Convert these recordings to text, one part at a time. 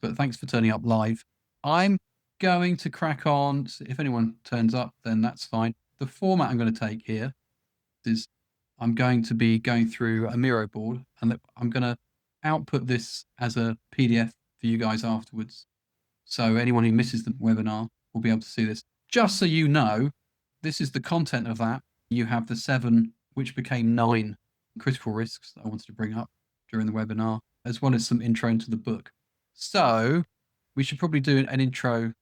but thanks for turning up live. I'm going to crack on. If anyone turns up, then that's fine. The format I'm going to take here is I'm going to be going through a Miro board, and I'm going to output this as a PDF for you guys afterwards. So anyone who misses the webinar will be able to see this. Just so you know, this is the content of that. You have the 7, which became 9 critical risks that I wanted to bring up during the webinar, as well as some intro into the book. So we should probably do an intro.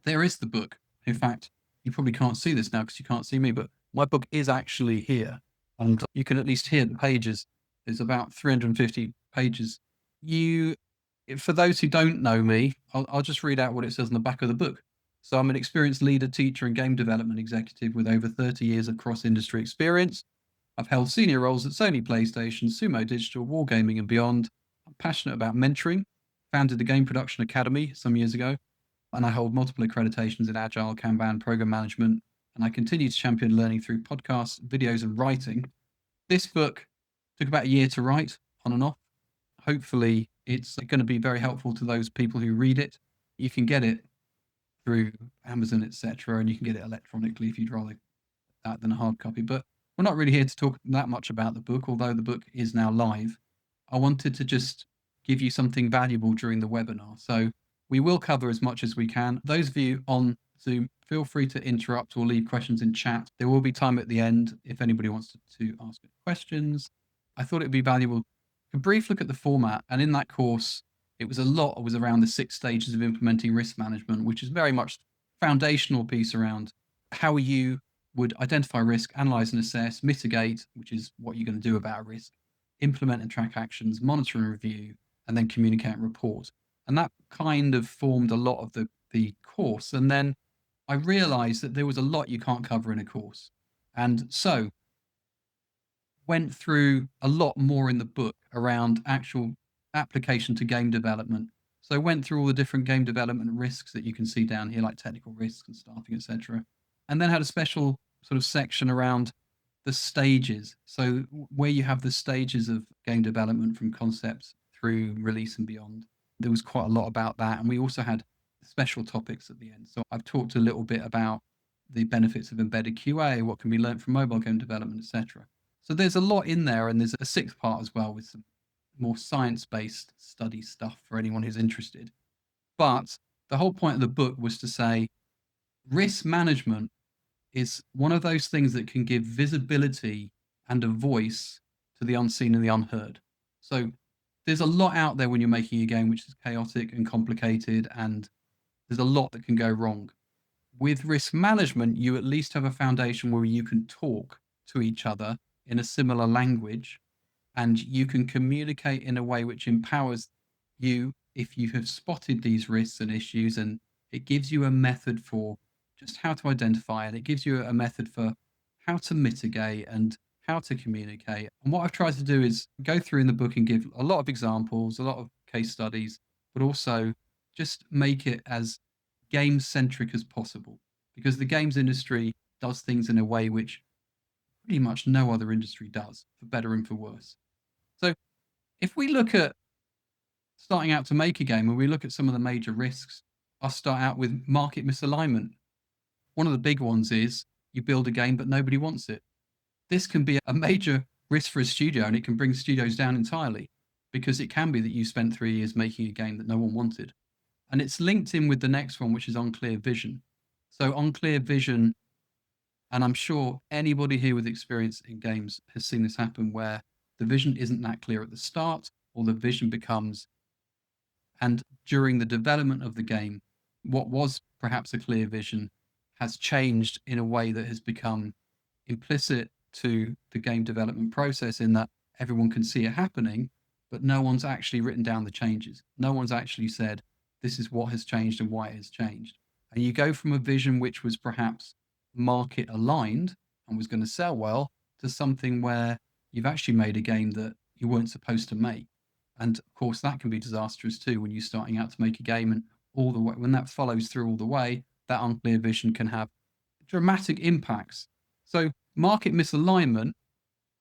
There is the book. In fact, you probably can't see this now because you can't see me, but my book is actually here. And you can at least hear the pages. There's about 350 pages. For those who don't know me, I'll just read out what it says on the back of the book. So I'm an experienced leader, teacher, and game development executive with over 30 years of cross-industry experience. I've held senior roles at Sony PlayStation, Sumo Digital, Wargaming, and beyond. I'm passionate about mentoring, founded the Game Production Academy some years ago, and I hold multiple accreditations in Agile, Kanban, program management, and I continue to champion learning through podcasts, videos, and writing. This book took about a year to write, on and off. Hopefully, it's going to be very helpful to those people who read it. You can get it through Amazon, etc., and you can get it electronically if you'd rather that than a hard copy. But we're not really here to talk that much about the book, although the book is now live. I wanted to just give you something valuable during the webinar. So we will cover as much as we can. Those of you on Zoom, feel free to interrupt or leave questions in chat. There will be time at the end if anybody wants to ask questions. I thought it'd be valuable. A brief look at the format, and in that course, it was around the 6 stages of implementing risk management, which is very much foundational piece around how you would identify risk, analyze and assess, mitigate, which is what you're going to do about a risk, implement and track actions, monitor and review, and then communicate and report. And that kind of formed a lot of the course. And then I realized that there was a lot you can't cover in a course. And so went through a lot more in the book around actual application to game development. So went through all the different game development risks that you can see down here, like technical risks and staffing, etc. And then had a special sort of section around the stages. So where you have the stages of game development from concepts through release and beyond. There was quite a lot about that. And we also had special topics at the end. So I've talked a little bit about the benefits of embedded QA, what can be learned from mobile game development, etc. So there's a lot in there, and there's a 6th part as well with some more science-based study stuff for anyone who's interested. But the whole point of the book was to say risk management is one of those things that can give visibility and a voice to the unseen and the unheard. So there's a lot out there when you're making a game which is chaotic and complicated, and there's a lot that can go wrong. With risk management, you at least have a foundation where you can talk to each other in a similar language, and you can communicate in a way which empowers you if you have spotted these risks and issues, and it gives you a method for just how to identify it. It gives you a method for how to mitigate and how to communicate. And what I've tried to do is go through in the book and give a lot of examples, a lot of case studies, but also just make it as game centric as possible, because the games industry does things in a way which pretty much no other industry does, for better and for worse. So if we look at starting out to make a game, and we look at some of the major risks, I'll start out with market misalignment. One of the big ones is you build a game, but nobody wants it. This can be a major risk for a studio, and it can bring studios down entirely, because it can be that you spent 3 years making a game that no one wanted. And it's linked in with the next one, which is unclear vision. So unclear vision, and I'm sure anybody here with experience in games has seen this happen, where the vision isn't that clear at the start, or the vision becomes, and during the development of the game, what was perhaps a clear vision has changed in a way that has become implicit to the game development process, in that everyone can see it happening, but no one's actually written down the changes. No one's actually said, this is what has changed and why it has changed. And you go from a vision which was perhaps market aligned and was going to sell well, to something where you've actually made a game that you weren't supposed to make. And of course, that can be disastrous too when you're starting out to make a game, and all the way when that follows through all the way, that unclear vision can have dramatic impacts. So market misalignment,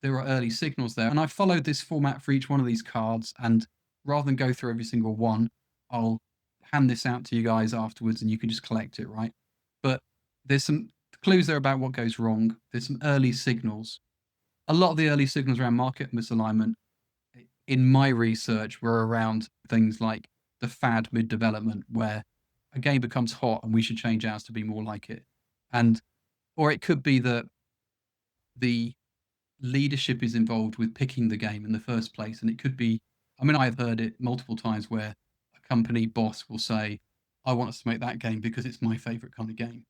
there are early signals there. And I followed this format for each one of these cards. And rather than go through every single one, I'll hand this out to you guys afterwards and you can just collect it, right? But there's some clues there about what goes wrong. There's some early signals. A lot of the early signals around market misalignment in my research were around things like the fad mid-development, where a game becomes hot and we should change ours to be more like it. And or it could be that the leadership is involved with picking the game in the first place. And it could be, I mean, I've heard it multiple times where a company boss will say, I want us to make that game because it's my favorite kind of game.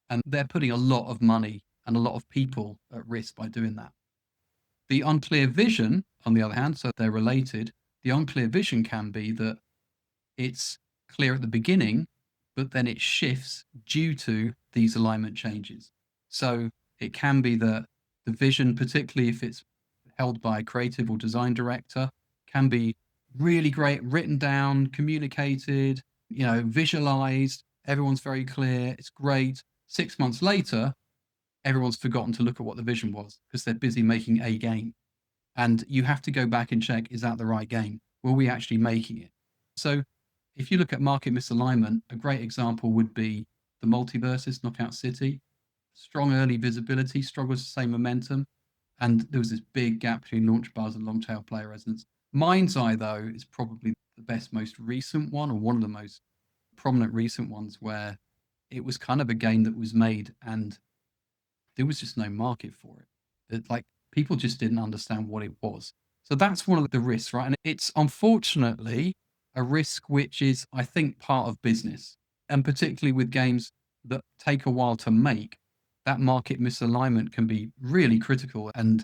And they're putting a lot of money and a lot of people at risk by doing that. The unclear vision, on the other hand, so they're related, the unclear vision can be that it's clear at the beginning, but then it shifts due to these alignment changes. So it can be that the vision, particularly if it's held by a creative or design director, can be really great, written down, communicated, visualized. Everyone's very clear. It's great. 6 months later, everyone's forgotten to look at what the vision was because they're busy making a game. And you have to go back and check, is that the right game? Were we actually making it? So if you look at market misalignment, a great example would be the Multiverses, Knockout City. Strong early visibility, struggles to stay momentum. And there was this big gap between launch buzz and long tail player resonance. Mind's Eye, though, is probably the best, most recent one, or one of the most prominent recent ones, where it was kind of a game that was made and there was just no market for it. Like people just didn't understand what it was. So that's one of the risks, right? And it's unfortunately a risk which is, I think, part of business. And particularly with games that take a while to make, that market misalignment can be really critical. And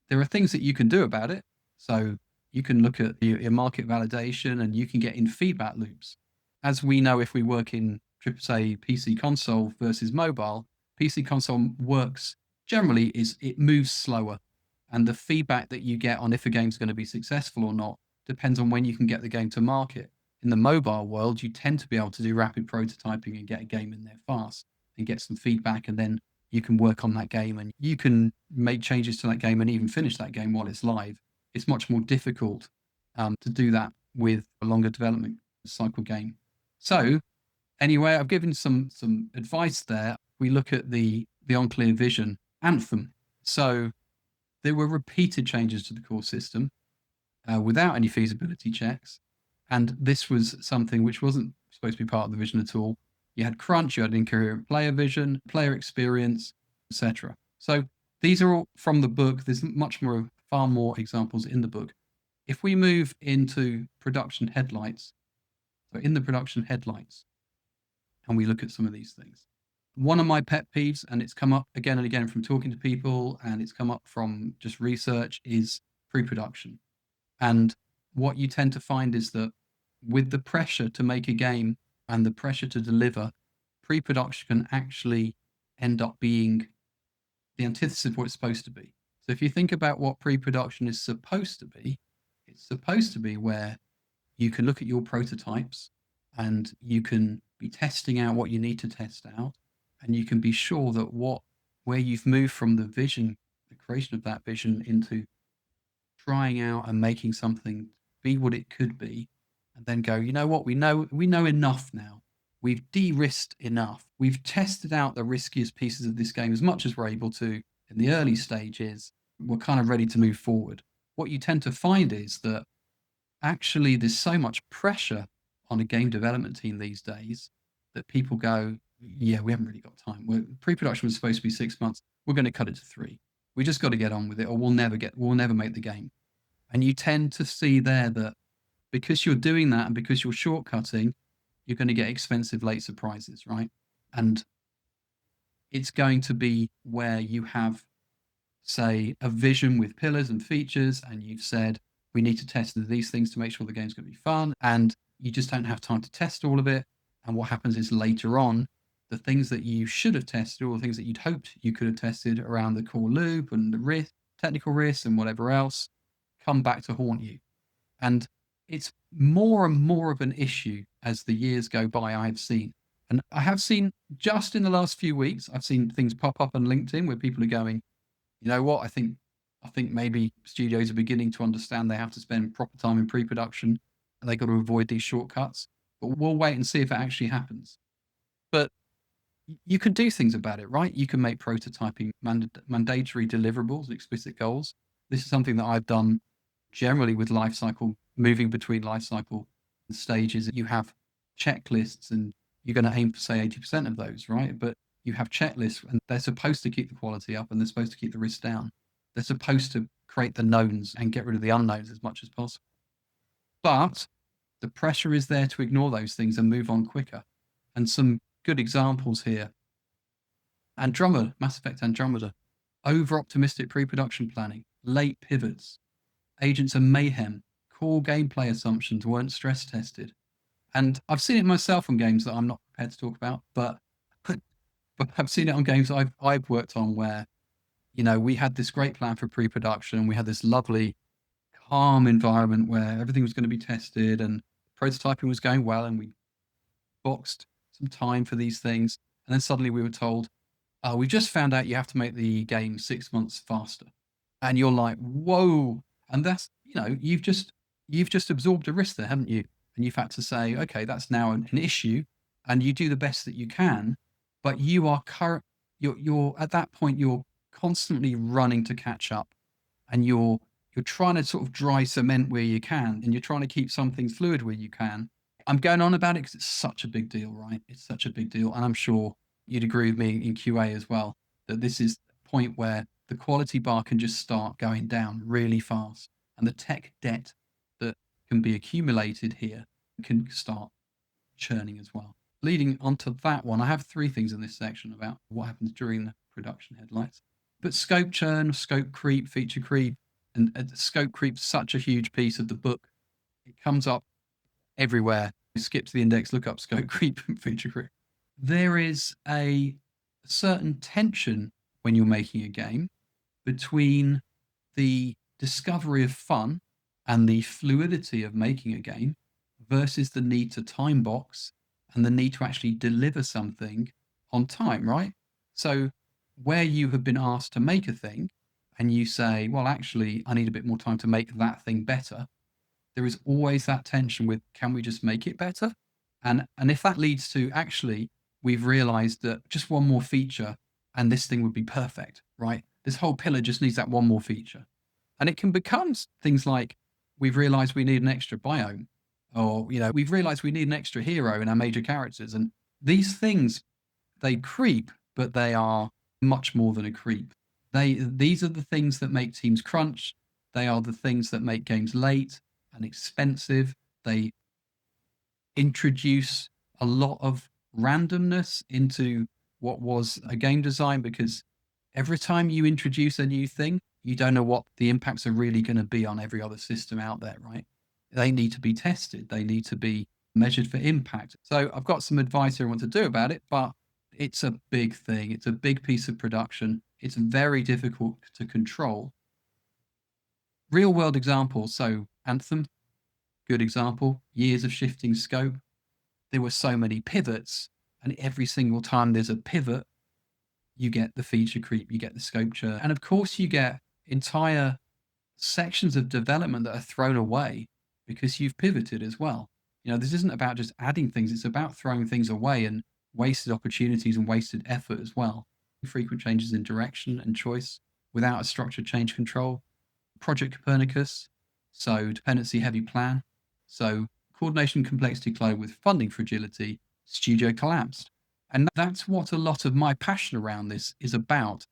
there are things that you can do about it. So you can look at your market validation and you can get in feedback loops. As we know, if we work in AAA PC console versus mobile, PC console works generally is it moves slower. And the feedback that you get on if a game's going to be successful or not depends on when you can get the game to market. In the mobile world, you tend to be able to do rapid prototyping and get a game in there fast and get some feedback. And then you can work on that game and you can make changes to that game and even finish that game while it's live. It's much more difficult to do that with a longer development cycle game. So anyway, I've given some advice there. We look at the Unclear vision Anthem. So there were repeated changes to the core system without any feasibility checks. And this was something which wasn't supposed to be part of the vision at all. You had crunch, you had incoherent player vision, player experience, etc. So these are all from the book. There's far more examples in the book. If we move into production headlights, so in the production headlights, and we look at some of these things. One of my pet peeves, and it's come up again and again from talking to people, and it's come up from just research, is pre-production. And what you tend to find is that with the pressure to make a game and the pressure to deliver, pre-production can actually end up being the antithesis of what it's supposed to be. So if you think about what pre-production is supposed to be, it's supposed to be where you can look at your prototypes and you can be testing out what you need to test out, and you can be sure that where you've moved from the vision, the creation of that vision, into trying out and making something be what it could be, and then go, you know what, we know enough now. We've de-risked enough. We've tested out the riskiest pieces of this game as much as we're able to in the early stages. We're kind of ready to move forward. What you tend to find is that actually there's so much pressure on a game development team these days that people go, yeah, we haven't really got time. Pre-production was supposed to be 6 months. We're going to cut it to 3. We just got to get on with it, or we'll never make the game. And you tend to see there that because you're doing that and because you're shortcutting, you're going to get expensive late surprises, right? And it's going to be where you have, say, a vision with pillars and features, and you've said, we need to test these things to make sure the game's going to be fun, and you just don't have time to test all of it. And what happens is later on, the things that you should have tested, or the things that you'd hoped you could have tested around the core loop and the technical risks and whatever else, come back to haunt you. And it's more and more of an issue as the years go by, I've seen. And I have seen just in the last few weeks, I've seen things pop up on LinkedIn where people are going, you know what, I think maybe studios are beginning to understand they have to spend proper time in pre-production and they got to avoid these shortcuts. but we'll wait and see if it actually happens. But you can do things about it, right? You can make prototyping mandatory deliverables, explicit goals. This is something that I've done generally with lifecycle, moving between lifecycle stages. You have checklists and you're going to aim for, say, 80% of those, right? But you have checklists and they're supposed to keep the quality up and they're supposed to keep the risk down. They're supposed to create the knowns and get rid of the unknowns as much as possible. But the pressure is there to ignore those things and move on quicker. And some good examples here. Andromeda, Mass Effect Andromeda, over-optimistic pre-production planning, late pivots, agents of mayhem, core gameplay assumptions weren't stress tested. And I've seen it myself on games that I'm not prepared to talk about, but I've seen it on games I've worked on where, we had this great plan for pre-production and we had this lovely, calm environment where everything was going to be tested and prototyping was going well and we boxed some time for these things. And then suddenly we were told, we just found out you have to make the game 6 months faster. And you're like, whoa. And that's, you've just absorbed a risk there, haven't you? And you've had to say, okay, that's now an issue. And you do the best that you can, but you are you're at that point, you're constantly running to catch up and you're trying to sort of dry cement where you can, and you're trying to keep some things fluid where you can. I'm going on about it because it's such a big deal, right? It's such a big deal. And I'm sure you'd agree with me in QA as well, that this is the point where the quality bar can just start going down really fast. And the tech debt that can be accumulated here can start churning as well. Leading onto that one, I have 3 things in this section about what happens during the production headlights. But scope churn, scope creep, feature creep, and scope creep is such a huge piece of the book. It comes up everywhere. You skip to the index, look up scope creep and feature creep. There is a certain tension when you're making a game between the discovery of fun and the fluidity of making a game versus the need to time box and the need to actually deliver something on time, right? So where you have been asked to make a thing and you say, well, actually, I need a bit more time to make that thing better, there is always that tension with, can we just make it better? And if that leads to, actually, we've realized that just one more feature and this thing would be perfect, right? This whole pillar just needs that one more feature. And it can become things like, we've realized we need an extra biome, or, we've realized we need an extra hero in our major characters. And these things, they creep, but they are much more than a creep. These are the things that make teams crunch. They are the things that make games late and expensive. They introduce a lot of randomness into what was a game design, because every time you introduce a new thing, you don't know what the impacts are really going to be on every other system out there, right? They need to be tested. They need to be measured for impact. So I've got some advice here on what to do about it, but it's a big thing. It's a big piece of production. It's very difficult to control. Real world examples. So Anthem, good example, years of shifting scope. There were so many pivots, and every single time there's a pivot, you get the feature creep, you get the scope churn. And of course, you get entire sections of development that are thrown away because you've pivoted as well. This isn't about just adding things, it's about throwing things away and wasted opportunities and wasted effort as well. Frequent changes in direction and choice without a structured change control. Project Copernicus, so dependency heavy plan. So coordination complexity collided with funding fragility, studio collapsed. And that's what a lot of my passion around this is about.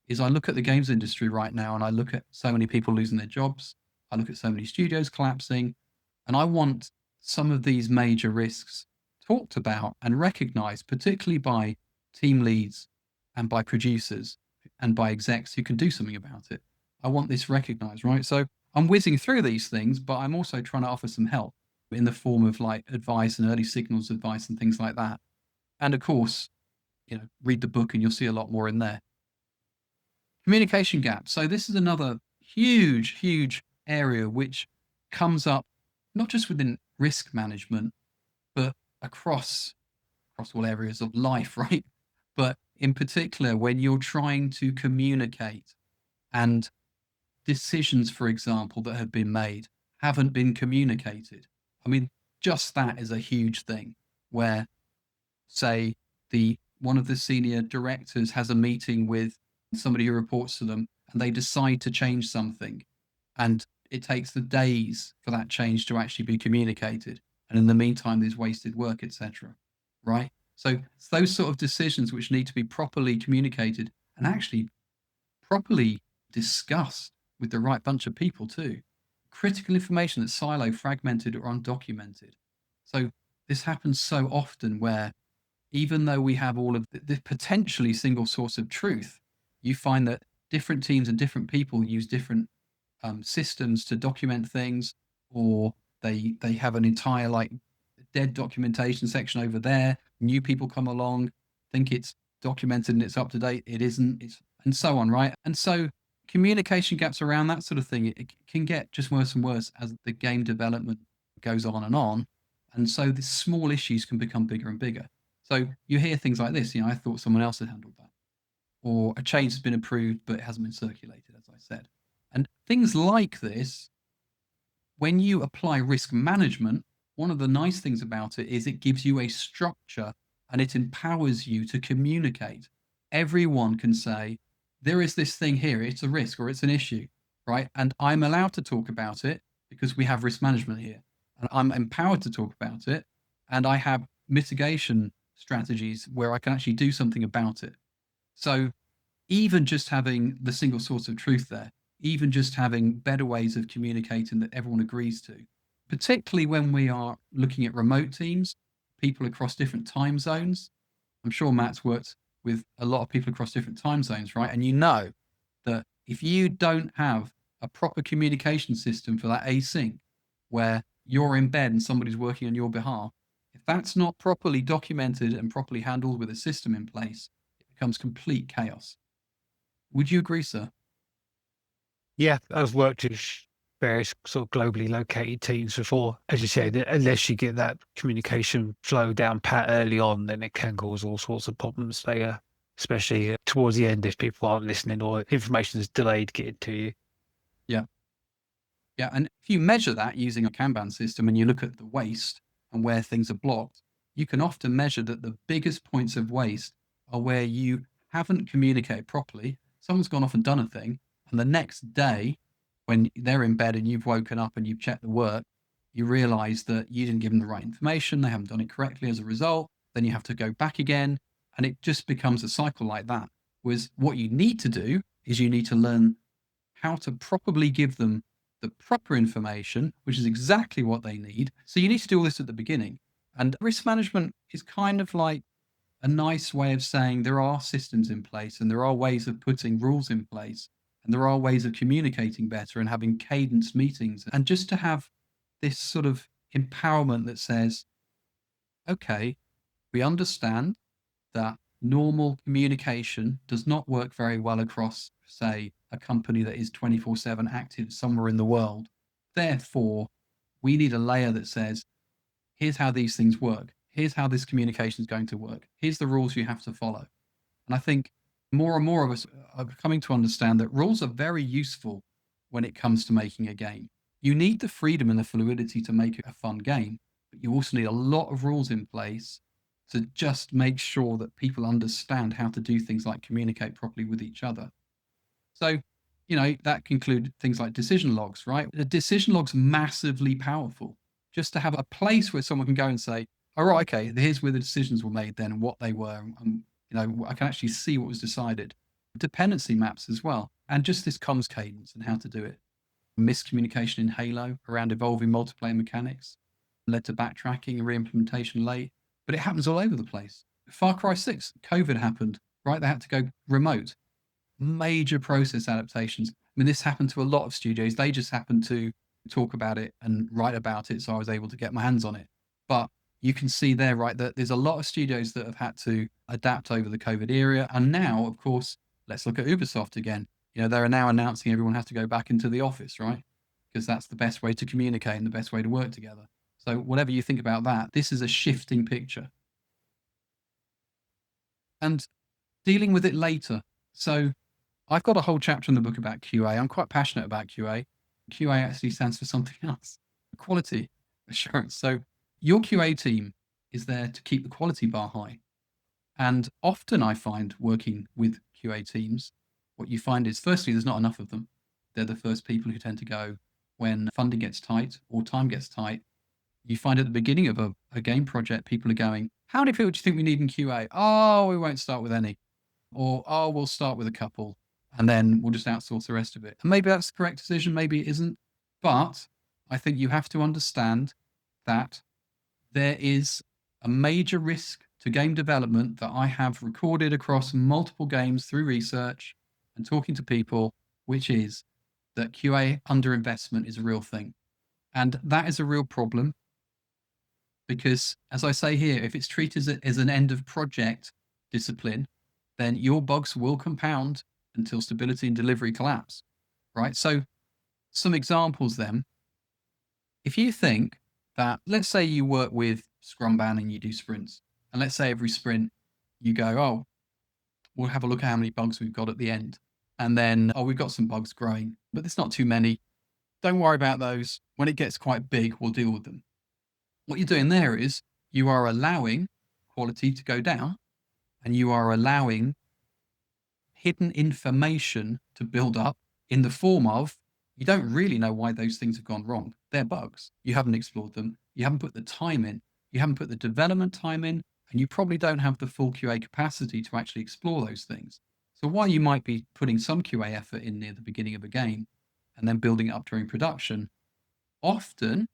Is I look at the games industry right now and I look at so many people losing their jobs. I look at so many studios collapsing, and I want some of these major risks talked about and recognized, particularly by team leads and by producers and by execs who can do something about it. I want this recognized, right? So I'm whizzing through these things, but I'm also trying to offer some help in the form of like advice and early signals advice and things like that. And of course, read the book and you'll see a lot more in there. Communication gaps. So this is another huge, huge area which comes up not just within risk management, but across all areas of life, right? But in particular, when you're trying to communicate and decisions, for example, that have been made haven't been communicated. I mean, just that is a huge thing where, say, one of the senior directors has a meeting with somebody who reports to them and they decide to change something, and it takes the days for that change to actually be communicated, and in the meantime there's wasted work, etc. Right? So it's those sort of decisions which need to be properly communicated and actually properly discussed with the right bunch of people too. Critical information that's silo, fragmented, or undocumented. So this happens so often where, even though we have all of the potentially single source of truth, you find that different teams and different people use different systems to document things, or they have an entire like dead documentation section over there. New people come along, think it's documented and it's up to date. It isn't. It's and so on, right? And so communication gaps around that sort of thing, it can get just worse and worse as the game development goes on and on. And so the small issues can become bigger and bigger. So you hear things like this, I thought someone else had handled that. Or a change has been approved, but it hasn't been circulated, as I said. And things like this, when you apply risk management, one of the nice things about it is it gives you a structure and it empowers you to communicate. Everyone can say, there is this thing here, it's a risk or it's an issue, right? And I'm allowed to talk about it because we have risk management here. And I'm empowered to talk about it. And I have mitigation strategies where I can actually do something about it. So even just having the single source of truth there, even just having better ways of communicating that everyone agrees to, particularly when we are looking at remote teams, people across different time zones. I'm sure Matt's worked with a lot of people across different time zones, right? And you know that if you don't have a proper communication system for that async, where you're in bed and somebody's working on your behalf, if that's not properly documented and properly handled with a system in place, it becomes complete chaos. Would you agree, sir? Yeah, I've worked with various sort of globally located teams before. As you said, unless you get that communication flow down pat early on, then it can cause all sorts of problems later, especially towards the end if people aren't listening or information is delayed getting to you. Yeah. Yeah. And if you measure that using a Kanban system and you look at the waste and where things are blocked, you can often measure that the biggest points of waste are where you haven't communicated properly. Someone's gone off and done a thing. And the next day, when they're in bed and you've woken up and you've checked the work, you realize that you didn't give them the right information. They haven't done it correctly as a result. Then you have to go back again. And it just becomes a cycle like that. Whereas what you need to do is you need to learn how to properly give them the proper information, which is exactly what they need. So you need to do all this at the beginning. And risk management is kind of like a nice way of saying there are systems in place and there are ways of putting rules in place and there are ways of communicating better and having cadenced meetings. And just to have this sort of empowerment that says, okay, we understand that normal communication does not work very well across, say, a company that is 24/7 active somewhere in the world. Therefore, we need a layer that says, here's how these things work. Here's how this communication is going to work. Here's the rules you have to follow. And I think more and more of us are coming to understand that rules are very useful when it comes to making a game. You need the freedom and the fluidity to make it a fun game, but you also need a lot of rules in place to just make sure that people understand how to do things like communicate properly with each other. So, that can include things like decision logs, right? The decision log's massively powerful. Just to have a place where someone can go and say, all right, okay, here's where the decisions were made then and what they were. And, I can actually see what was decided. Dependency maps as well. And just this comms cadence and how to do it. Miscommunication in Halo around evolving multiplayer mechanics led to backtracking and re-implementation late, but it happens all over the place. Far Cry 6, COVID happened, right? They had to go remote. Major process adaptations. I mean, this happened to a lot of studios. They just happened to talk about it and write about it, so I was able to get my hands on it. But you can see there, right, that there's a lot of studios that have had to adapt over the COVID era. And now, of course, let's look at Ubisoft again. They're now announcing everyone has to go back into the office, right? Because that's the best way to communicate and the best way to work together. So whatever you think about that, this is a shifting picture. And dealing with it later. So I've got a whole chapter in the book about QA. I'm quite passionate about QA. QA actually stands for something else, quality assurance. So your QA team is there to keep the quality bar high. And often I find working with QA teams, what you find is firstly, there's not enough of them. They're the first people who tend to go when funding gets tight or time gets tight. You find at the beginning of a game project, people are going, how many people do you think we need in QA? Oh, we won't start with any. Or, oh, we'll start with a couple and then we'll just outsource the rest of it. And maybe that's the correct decision, maybe it isn't. But I think you have to understand that there is a major risk to game development that I have recorded across multiple games through research and talking to people, which is that QA underinvestment is a real thing. And that is a real problem because, as I say here, if it's treated as an end of project discipline, then your bugs will compound until stability and delivery collapse, right? So, some examples then. If you think that, let's say you work with Scrumban and you do sprints, and let's say every sprint you go, oh, we'll have a look at how many bugs we've got at the end. And then, oh, we've got some bugs growing, but there's not too many. Don't worry about those. When it gets quite big, we'll deal with them. What you're doing there is you are allowing quality to go down and you are allowing hidden information to build up in the form of you don't really know why those things have gone wrong. They're bugs. You haven't explored them. You haven't put the time in. You haven't put the development time in, and you probably don't have the full QA capacity to actually explore those things. So while you might be putting some QA effort in near the beginning of a game and then building it up during production, often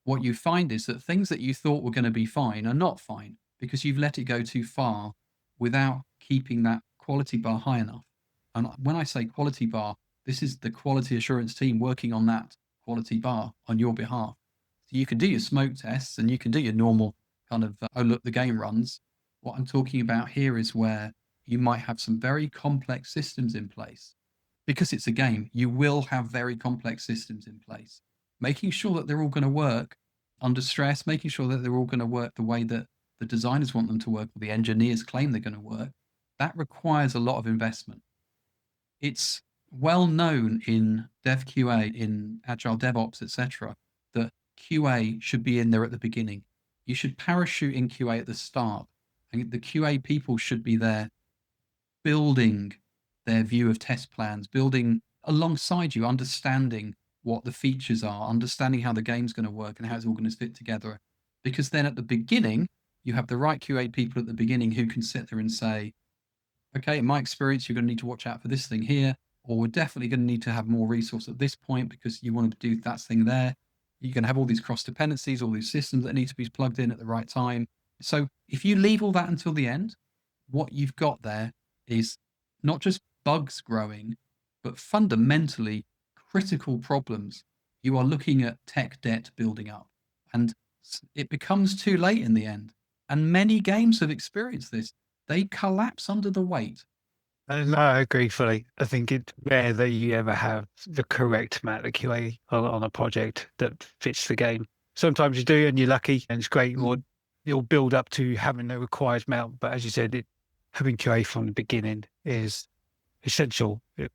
what you find is that things that you thought were going to be fine are not fine because you've let it go too far without keeping that quality bar high enough. And when I say quality bar, this is the quality assurance team working on that quality bar on your behalf. So you can do your smoke tests and you can do your normal kind of, oh, look, the game runs. What I'm talking about here is where you might have some very complex systems in place. Because it's a game, you will have very complex systems in place. Making sure that they're all going to work under stress, making sure that they're all going to work the way that the designers want them to work or the engineers claim they're going to work, that requires a lot of investment. It's well known in dev QA, in agile DevOps, etc., that QA should be in there at the beginning. You should parachute in QA at the start, and the QA people should be there building their view of test plans, building alongside you, understanding what the features are, understanding how the game's going to work and how it's all going to fit together. Because then at the beginning, you have the right QA people at the beginning who can sit there and say, okay, in my experience, you're going to need to watch out for this thing here, or we're definitely going to need to have more resource at this point because you want to do that thing there. You're going to have all these cross dependencies, all these systems that need to be plugged in at the right time. So if you leave all that until the end, what you've got there is not just bugs growing, but fundamentally critical problems. You are looking at tech debt building up, and it becomes too late in the end. And many games have experienced this. They collapse under the weight. No, I agree fully. I think it's rare that you ever have the correct amount of QA on a project that fits the game. Sometimes you do, and you're lucky, and it's great. Or you'll build up to having the required amount. But as you said, having QA from the beginning is essential, in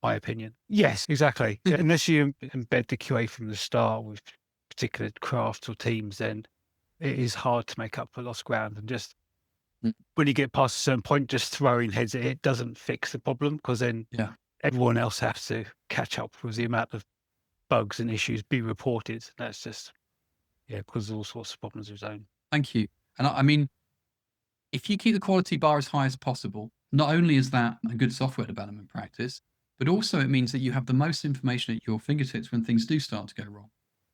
my opinion. Yes, exactly. Unless you embed the QA from the start with particular crafts or teams, then it is hard to make up for lost ground. And just when you get past a certain point, just throwing heads at it doesn't fix the problem because then everyone else has to catch up with the amount of bugs and issues be reported. That's just, because all sorts of problems of its own. Thank you. And I mean, if you keep the quality bar as high as possible, not only is that a good software development practice, but also it means that you have the most information at your fingertips when things do start to go wrong.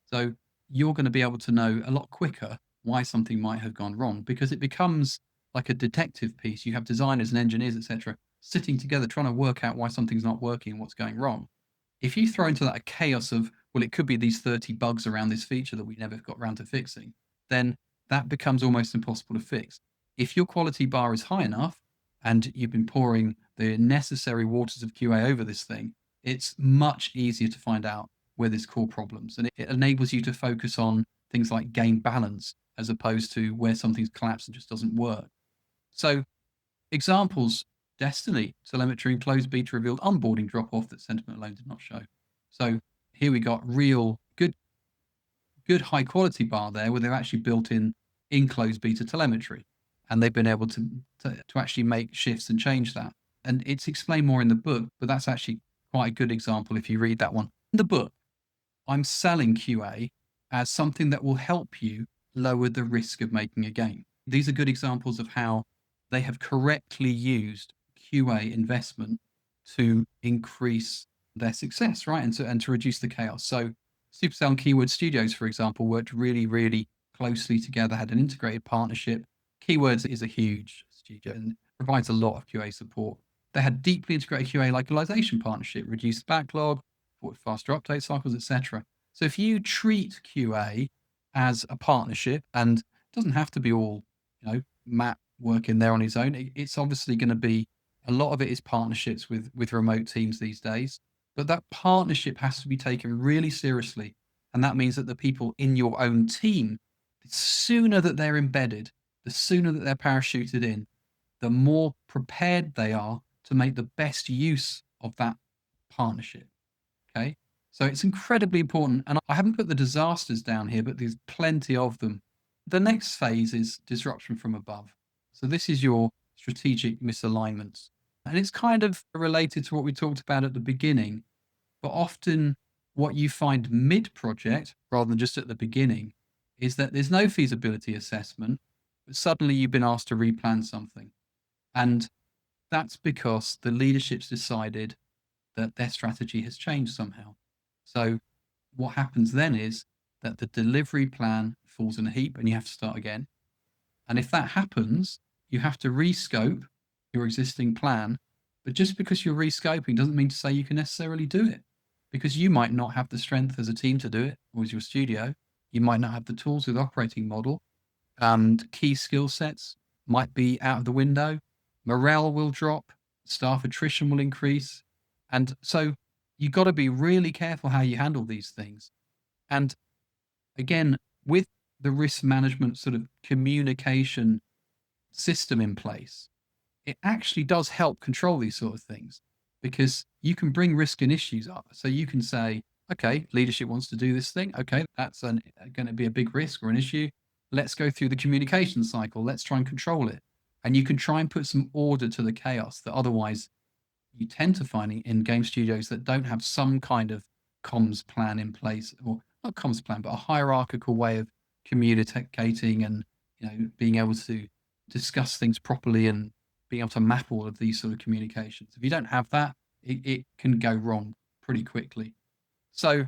So you're going to be able to know a lot quicker why something might have gone wrong because it becomes like a detective piece. You have designers and engineers, etc., sitting together trying to work out why something's not working and what's going wrong. If you throw into that a chaos of, well, it could be these 30 bugs around this feature that we never got around to fixing, then that becomes almost impossible to fix. If your quality bar is high enough and you've been pouring the necessary waters of QA over this thing, it's much easier to find out where there's core problems. And it enables you to focus on things like game balance as opposed to where something's collapsed and just doesn't work. So examples, Destiny, telemetry and closed beta revealed onboarding drop-off that sentiment alone did not show. So here we got real good good high quality bar there where they've actually built in enclosed beta telemetry, and they've been able to actually make shifts and change that. And it's explained more in the book, but that's actually quite a good example if you read that one. In the book, I'm selling QA as something that will help you lower the risk of making a game. These are good examples of how they have correctly used QA investment to increase their success, right? And to reduce the chaos. So Supercell and Keyword Studios, for example, worked really, really closely together, had an integrated partnership. Keywords is a huge studio and provides a lot of QA support. They had deeply integrated QA localization partnership, reduced backlog, faster update cycles, etc. So if you treat QA as a partnership, and it doesn't have to be all, Matt working there on his own. It's obviously going to be a lot of it is partnerships with remote teams these days, but that partnership has to be taken really seriously, and that means that the people in your own team, the sooner that they're embedded, the sooner that they're parachuted in, the more prepared they are to make the best use of that partnership. Okay. So it's incredibly important. And I haven't put the disasters down here, but there's plenty of them. The next phase is disruption from above. So this is your strategic misalignments. And it's kind of related to what we talked about at the beginning, but often what you find mid project rather than just at the beginning is that there's no feasibility assessment, but suddenly you've been asked to replan something. And that's because the leadership's decided that their strategy has changed somehow. So what happens then is that the delivery plan falls in a heap and you have to start again. And if that happens, you have to rescope your existing plan. But just because you're rescoping doesn't mean to say you can necessarily do it, because you might not have the strength as a team to do it, or as your studio. You might not have the tools with operating model, and key skill sets might be out of the window. Morale will drop, staff attrition will increase. And so you've got to be really careful how you handle these things. And again, with the risk management sort of communication system in place, it actually does help control these sort of things, because you can bring risk and issues up. So you can say, okay, leadership wants to do this thing. Okay, that's going to be a big risk or an issue. Let's go through the communication cycle. Let's try and control it. And you can try and put some order to the chaos that otherwise you tend to find in game studios that don't have some kind of comms plan in place, or not comms plan, but a hierarchical way of communicating and being able to discuss things properly and being able to map all of these sort of communications. If you don't have that, it can go wrong pretty quickly. So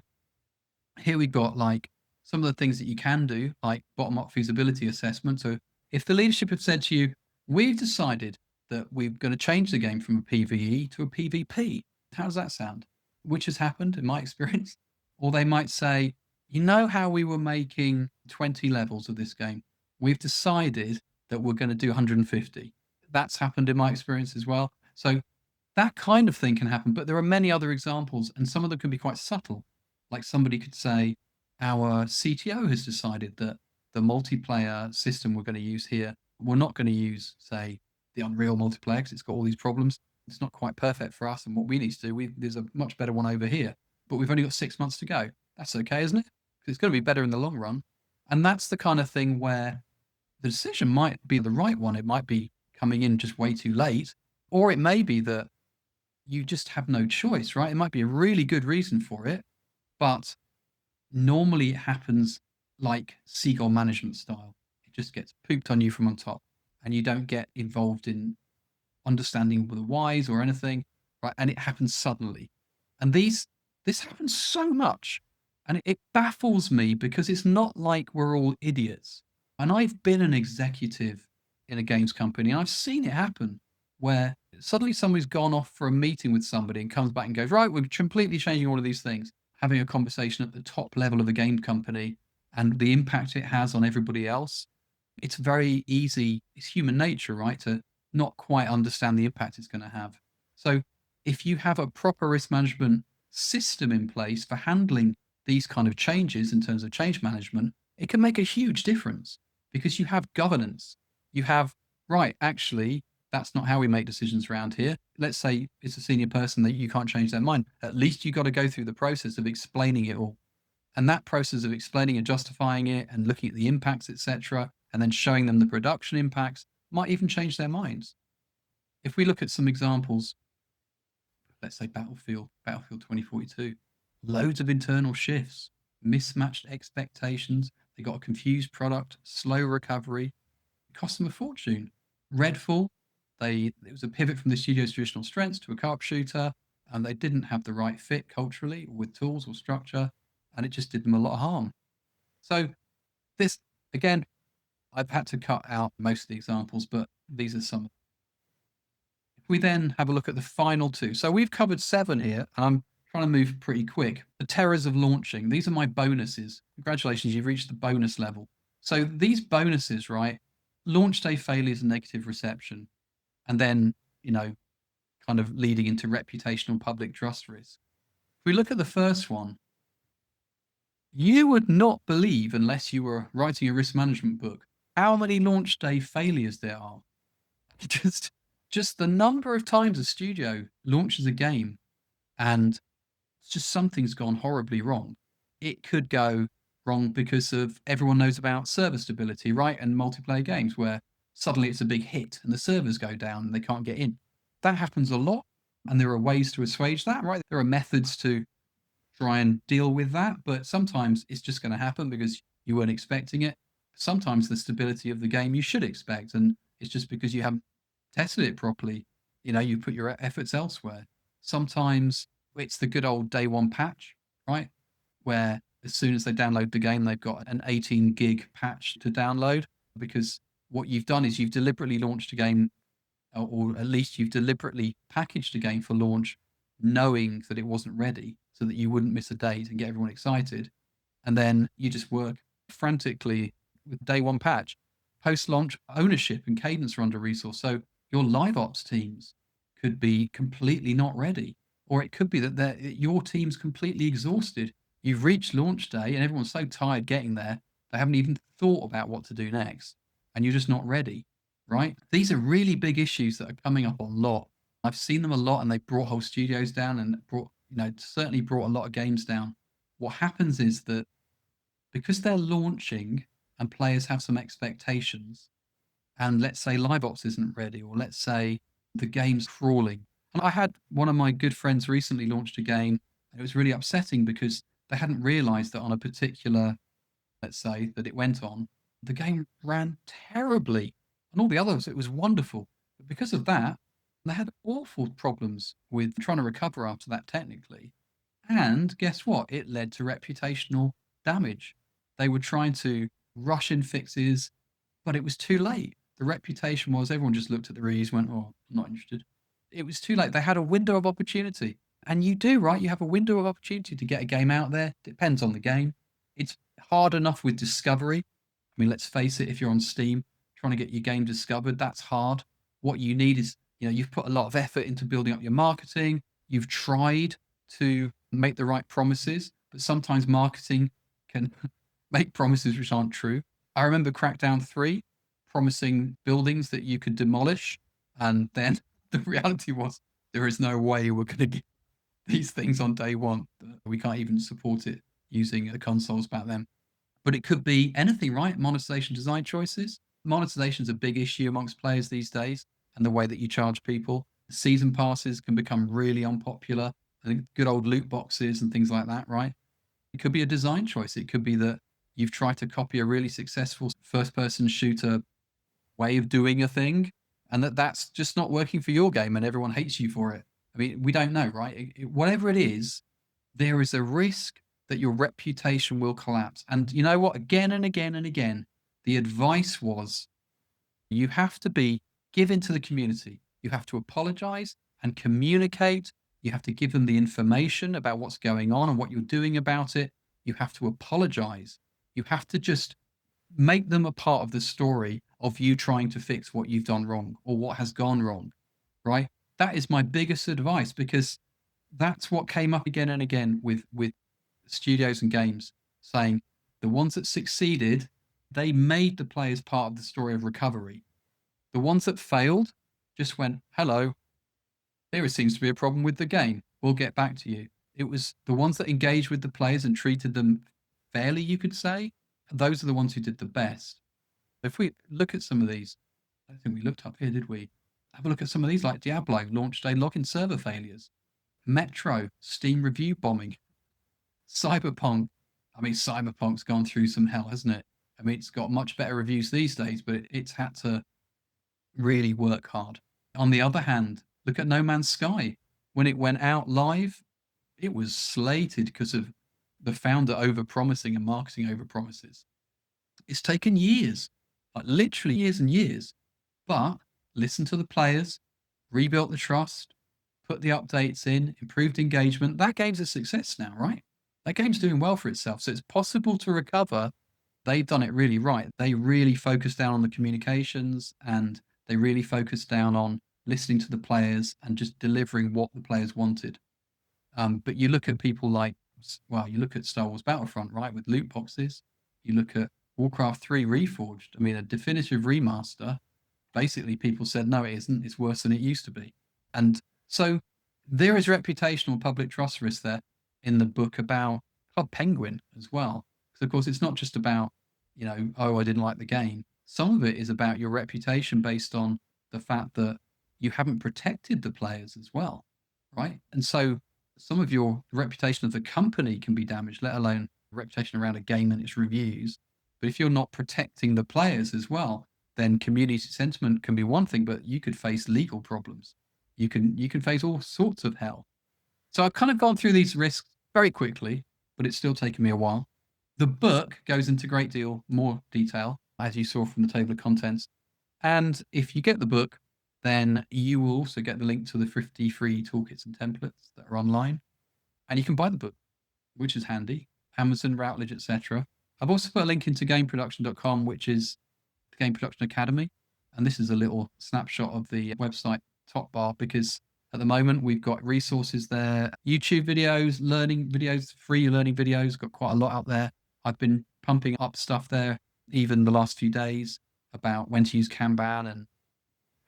here we got like some of the things that you can do, like bottom-up feasibility assessment. So if the leadership have said to you, we've decided that we're going to change the game from a PvE to a PvP. How does that sound? Which has happened in my experience. Or they might say, you know how we were making 20 levels of this game? We've decided that we're going to do 150. That's happened in my experience as well. So that kind of thing can happen, but there are many other examples, and some of them can be quite subtle. Like somebody could say, our CTO has decided that the multiplayer system we're going to use here, we're not going to use, say, the Unreal multiplayer because it's got all these problems. It's not quite perfect for us, and what we need to do, there's a much better one over here, but we've only got 6 months to go. That's okay, isn't it? Because it's going to be better in the long run. And that's the kind of thing where the decision might be the right one. It might be coming in just way too late, or it may be that you just have no choice, right? It might be a really good reason for it, but normally it happens like seagull management style. It just gets pooped on you from on top, and you don't get involved in understanding the whys or anything, right? And it happens suddenly. And this happens so much, and it baffles me because it's not like we're all idiots. And I've been an executive in a games company, and I've seen it happen where suddenly somebody's gone off for a meeting with somebody and comes back and goes, right, we're completely changing all of these things, having a conversation at the top level of a game company and the impact it has on everybody else. It's very easy. It's human nature, right, to not quite understand the impact it's going to have. So if you have a proper risk management system in place for handling these kind of changes in terms of change management, it can make a huge difference because you have governance. You have, right, actually, that's not how we make decisions around here. Let's say it's a senior person that you can't change their mind. At least you got to go through the process of explaining it all. And that process of explaining and justifying it and looking at the impacts, etc., and then showing them the production impacts might even change their minds. If we look at some examples, let's say Battlefield 2042, loads of internal shifts, mismatched expectations, they got a confused product, slow recovery, it cost them a fortune. Redfall, it was a pivot from the studio's traditional strengths to a co-op shooter, and they didn't have the right fit culturally or with tools or structure, and it just did them a lot of harm. So this, again, I've had to cut out most of the examples, but these are some. If we then have a look at the final two. So we've covered 7 here, and I'm trying to move pretty quick. The terrors of launching. These are my bonuses. Congratulations, you've reached the bonus level. So these bonuses, right? Launch day failures and negative reception. And then, kind of leading into reputational public trust risk. If we look at the first one, you would not believe, unless you were writing a risk management book, how many launch day failures there are. Just the number of times a studio launches a game and just something's gone horribly wrong. It could go wrong because of everyone knows about server stability, right? And multiplayer games where suddenly it's a big hit and the servers go down and they can't get in. That happens a lot. And there are ways to assuage that, right? There are methods to try and deal with that, but sometimes it's just going to happen because you weren't expecting it. Sometimes the stability of the game you should expect, and it's just because you haven't tested it properly. You put your efforts elsewhere. Sometimes it's the good old day one patch, right? Where as soon as they download the game, they've got an 18 gig patch to download because what you've done is you've deliberately launched a game, or at least you've deliberately packaged a game for launch knowing that it wasn't ready so that you wouldn't miss a date and get everyone excited. And then you just work frantically with day one patch. Post launch ownership and cadence are under resourced. So your live ops teams could be completely not ready. Or it could be that your team's completely exhausted. You've reached launch day and everyone's so tired getting there, they haven't even thought about what to do next. And you're just not ready, right? These are really big issues that are coming up a lot. I've seen them a lot, and they brought whole studios down and certainly brought a lot of games down. What happens is that because they're launching and players have some expectations, and let's say live ops isn't ready, or let's say the game's crawling. And I had one of my good friends recently launched a game, and it was really upsetting because they hadn't realized that on a particular, let's say, that it went on, the game ran terribly. And all the others, it was wonderful. But because of that, they had awful problems with trying to recover after that technically. And guess what? It led to reputational damage. They were trying to rush in fixes, but it was too late. The reputation was everyone just looked at the reviews, went, "Oh, I'm not interested." It was too late. They had a window of opportunity. And you do, right? You have a window of opportunity to get a game out there. Depends on the game. It's hard enough with discovery. I mean, let's face it, if you're on Steam trying to get your game discovered, that's hard. What you need is, you've put a lot of effort into building up your marketing. You've tried to make the right promises, but sometimes marketing can make promises which aren't true. I remember Crackdown 3 promising buildings that you could demolish, and then the reality was there is no way we're going to get these things on day one. We can't even support it using the consoles back then. But it could be anything, right? Monetization design choices. Monetization is a big issue amongst players these days, and the way that you charge people. Season passes can become really unpopular. I think good old loot boxes and things like that, right? It could be a design choice. It could be that you've tried to copy a really successful first person shooter way of doing a thing, and that's just not working for your game and everyone hates you for it. I mean, we don't know, right? Whatever it is, there is a risk that your reputation will collapse. And you know what? Again and again and again, the advice was you have to give into the community. You have to apologize and communicate. You have to give them the information about what's going on and what you're doing about it. You have to apologize. You have to just make them a part of the story of you trying to fix what you've done wrong or what has gone wrong, right? That is my biggest advice, because that's what came up again and again with studios and games, saying the ones that succeeded, they made the players part of the story of recovery. The ones that failed just went, "Hello, there seems to be a problem with the game. We'll get back to you." It was the ones that engaged with the players and treated them fairly, you could say. Those are the ones who did the best. If we look at some of these, I don't think we looked up here, did we? Have a look at some of these, like Diablo launched day login server failures, Metro, Steam review bombing, Cyberpunk. I mean, Cyberpunk's gone through some hell, hasn't it? I mean, it's got much better reviews these days, but it's had to really work hard. On the other hand, look at No Man's Sky. When it went out live, it was slated because of the founder over-promising and marketing over-promises. It's taken years, like literally years and years, but listen to the players, rebuilt the trust, put the updates in, improved engagement. That game's a success now, right? That game's doing well for itself. So it's possible to recover. They've done it really right. They really focused down on the communications, and they really focused down on listening to the players and just delivering what the players wanted. But you look at people like, well, you look at Star Wars Battlefront, right, with loot boxes. You look at Warcraft 3 Reforged. I mean, a definitive remaster. Basically, people said, no, it isn't. It's worse than it used to be. And so there is reputational public trust risk there in the book about Club Penguin as well. Because, of course, it's not just about, oh, I didn't like the game. Some of it is about your reputation based on the fact that you haven't protected the players as well, right? And so some of your reputation of the company can be damaged, let alone reputation around a game and its reviews. But if you're not protecting the players as well, then community sentiment can be one thing, but you could face legal problems. You can face all sorts of hell. So I've kind of gone through these risks very quickly, but it's still taken me a while. The book goes into a great deal more detail, as you saw from the table of contents. And if you get the book, then you will also get the link to the 50 free toolkits and templates that are online. And you can buy the book, which is handy. Amazon, Routledge, etc. I've also put a link into gameproduction.com, which is the Game Production Academy. And this is a little snapshot of the website top bar, because at the moment we've got resources there, YouTube videos, learning videos, free learning videos, got quite a lot out there. I've been pumping up stuff there even the last few days about when to use Kanban and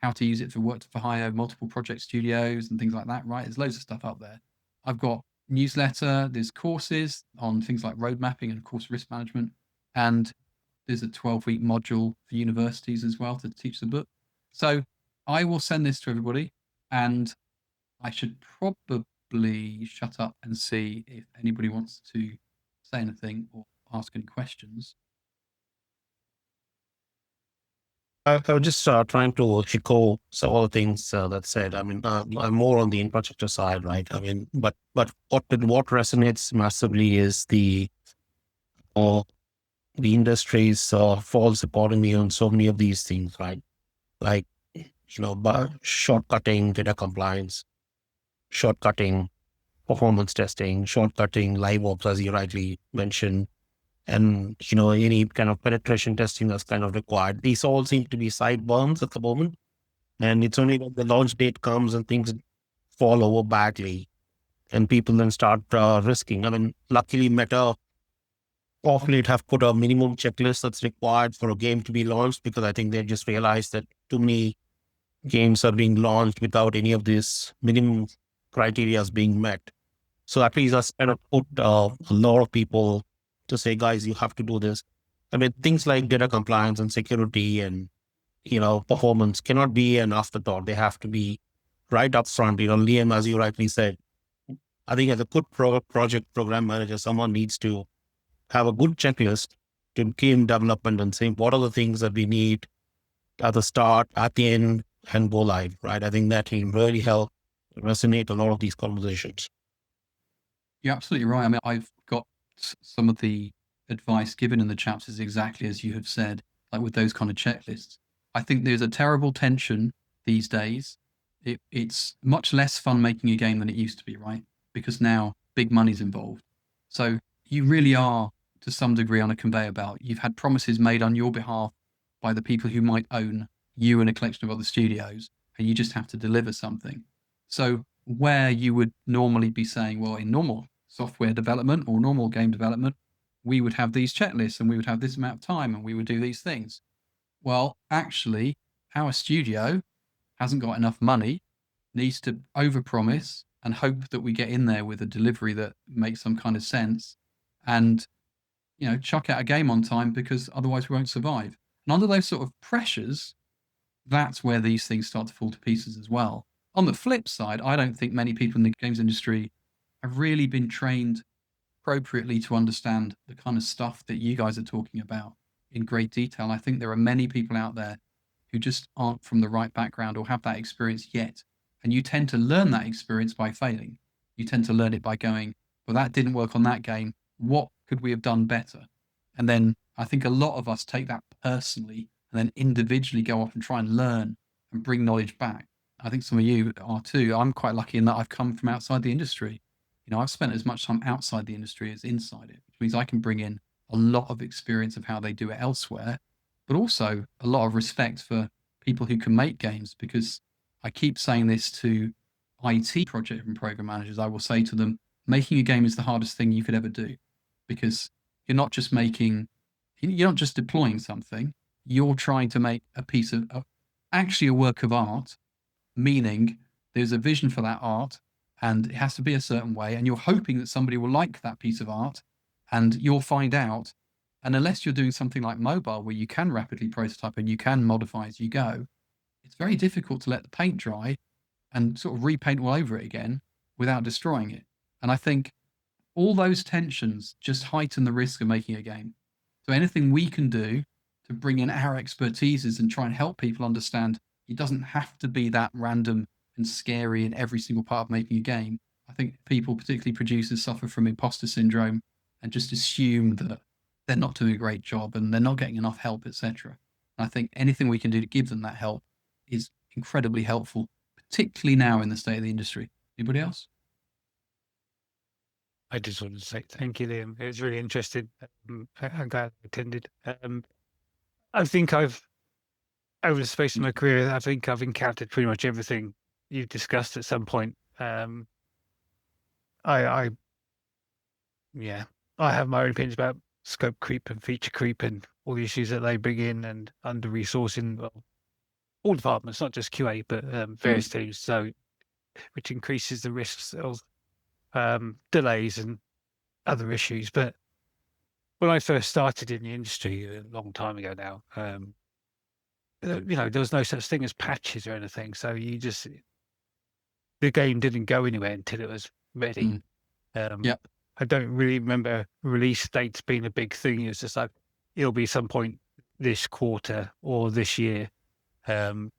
how to use it for work for hire, multiple project studios and things like that, right? There's loads of stuff out there. I've got newsletter, there's courses on things like road mapping and of course risk management. And there's a 12-week module for universities as well to teach the book. So I will send this to everybody, and I should probably shut up and see if anybody wants to say anything or ask any questions. I was just trying to echo some of the things that said. I mean, I'm more on the infrastructure side, right? I mean, but what resonates massively is the industries falls upon me on so many of these things, right? Like, by shortcutting data compliance, shortcutting performance testing, shortcutting live ops, as you rightly mentioned, and any kind of penetration testing that's kind of required. These all seem to be sideburns at the moment, and it's only when the launch date comes and things fall over badly and people then start risking. I mean, luckily Meta of late have put a minimum checklist that's required for a game to be launched, because I think they just realized that too many games are being launched without any of these minimum criteria being met. So at least that's kind of put a lot of people to say, guys, you have to do this. I mean, things like data compliance and security and, performance cannot be an afterthought. They have to be right up front. Liam, as you rightly said, I think as a good project program manager, someone needs to have a good checklist to game development and say, what are the things that we need at the start, at the end, and go live, right? I think that will really help resonate a lot of these conversations. You're absolutely right. I mean, I've got some of the advice given in the chapters exactly as you have said, like with those kind of checklists. I think there's a terrible tension these days. It's much less fun making a game than it used to be, right? Because now big money's involved. So you really are, to some degree, on a conveyor belt. You've had promises made on your behalf by the people who might own you and a collection of other studios, and you just have to deliver something. So where you would normally be saying, well, in normal software development or normal game development, we would have these checklists and we would have this amount of time and we would do these things. Well, actually, our studio hasn't got enough money, needs to overpromise and hope that we get in there with a delivery that makes some kind of sense. And chuck out a game on time because otherwise we won't survive. And under those sort of pressures, that's where these things start to fall to pieces as well. On the flip side, I don't think many people in the games industry have really been trained appropriately to understand the kind of stuff that you guys are talking about in great detail. I think there are many people out there who just aren't from the right background or have that experience yet. And you tend to learn that experience by failing. You tend to learn it by going, well, that didn't work on that game. What could we have done better? And then I think a lot of us take that personally and then individually go off and try and learn and bring knowledge back. I think some of you are too. I'm quite lucky in that I've come from outside the industry. I've spent as much time outside the industry as inside it, which means I can bring in a lot of experience of how they do it elsewhere, but also a lot of respect for people who can make games, because I keep saying this to IT project and program managers. I will say to them, making a game is the hardest thing you could ever do, because you're not just deploying something, you're trying to make a piece of actually a work of art, meaning there's a vision for that art and it has to be a certain way, and you're hoping that somebody will like that piece of art, and you'll find out. And unless you're doing something like mobile where you can rapidly prototype and you can modify as you go, it's very difficult to let the paint dry and sort of repaint all over it again without destroying it. And I think all those tensions just heighten the risk of making a game. So anything we can do to bring in our expertises and try and help people understand it doesn't have to be that random and scary in every single part of making a game. I think people, particularly producers, suffer from imposter syndrome and just assume that they're not doing a great job and they're not getting enough help, etc. And I think anything we can do to give them that help is incredibly helpful, particularly now in the state of the industry. Anybody else? I just wanted to say thank you, Liam. It was really interesting. I'm glad I attended. I think over the space of my career, I think I've encountered pretty much everything you've discussed at some point. I have my own opinions about scope creep and feature creep and all the issues that they bring in, and under resourcing, well, all departments, not just QA, but various teams. So, which increases the risks of delays and other issues. But when I first started in the industry a long time ago now, there was no such thing as patches or anything. So the game didn't go anywhere until it was ready. Yep. I don't really remember release dates being a big thing. It's just like, it'll be some point this quarter or this year. And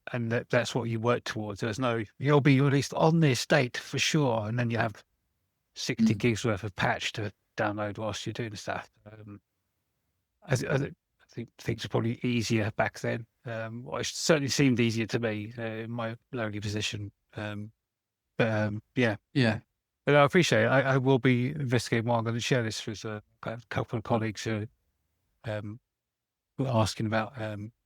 that's what you work towards. There's no, you'll be released on this date for sure. And then you have 60 gigs worth of patch to download whilst you're doing stuff. I think things were probably easier back then. Well, it certainly seemed easier to me in my lonely position. Yeah. But I appreciate it. I will be investigating more. I'm going to share this with a couple of colleagues who were asking about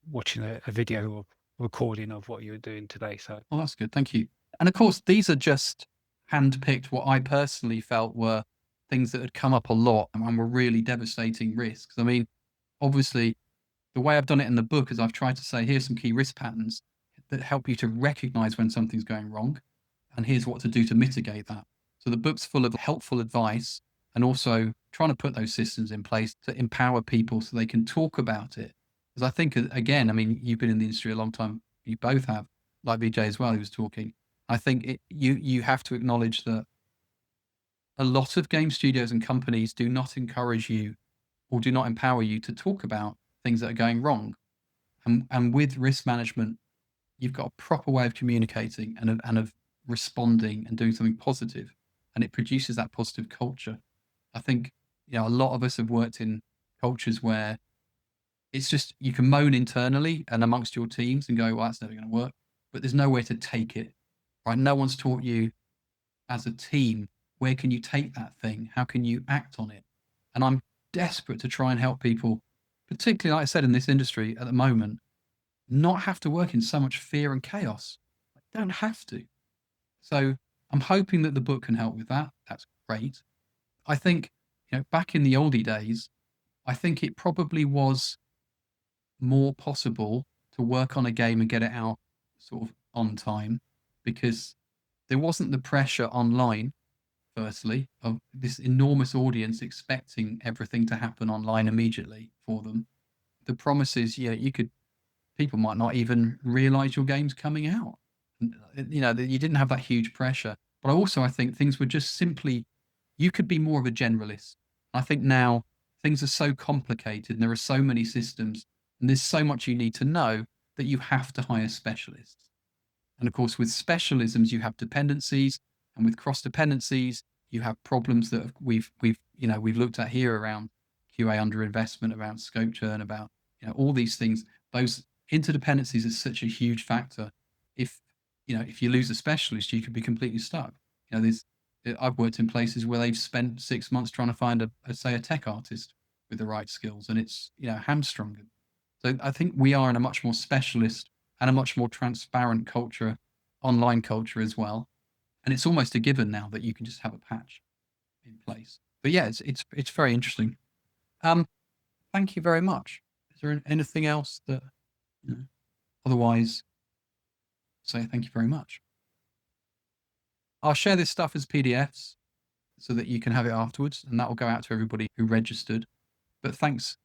watching a video or recording of what you were doing today. So, well, that's good. Thank you. And of course, these are just handpicked what I personally felt were things that had come up a lot and were really devastating risks. I mean, obviously, the way I've done it in the book is I've tried to say, here's some key risk patterns that help you to recognize when something's going wrong, and here's what to do to mitigate that. So the book's full of helpful advice, and also trying to put those systems in place to empower people so they can talk about it. Because I think, again, I mean, you've been in the industry a long time. You both have, like Vijay as well, who was talking. I think you have to acknowledge that a lot of game studios and companies do not encourage you or do not empower you to talk about things that are going wrong. And with risk management, you've got a proper way of communicating and of responding and doing something positive, and it produces that positive culture. I think, a lot of us have worked in cultures where it's just, you can moan internally and amongst your teams and go, well, that's never going to work, but there's nowhere to take it, right? No one's taught you as a team, where can you take that thing? How can you act on it? And I'm desperate to try and help people, particularly, like I said, in this industry at the moment, not have to work in so much fear and chaos. I don't have to. So I'm hoping that the book can help with that. That's great. I think, back in the oldie days, I think it probably was more possible to work on a game and get it out sort of on time, because there wasn't the pressure online firstly, of this enormous audience expecting everything to happen online immediately for them. The promise is, people might not even realize your game's coming out. That you didn't have that huge pressure. But I think things were just simply, you could be more of a generalist. I think now things are so complicated and there are so many systems and there's so much you need to know that you have to hire specialists. And of course, with specialisms, you have dependencies, and with cross dependencies, you have problems that we've looked at here around QA underinvestment, around scope churn, about all these things. Those interdependencies is such a huge factor. If you lose a specialist, you could be completely stuck. I've worked in places where they've spent 6 months trying to find a tech artist with the right skills, and it's hamstrung them. So I think we are in a much more specialist and a much more transparent culture, online culture as well. And it's almost a given now that you can just have a patch in place. But yeah, it's very interesting. Thank you very much. Is there anything else that otherwise say thank you very much? I'll share this stuff as PDFs so that you can have it afterwards, and that will go out to everybody who registered. But thanks.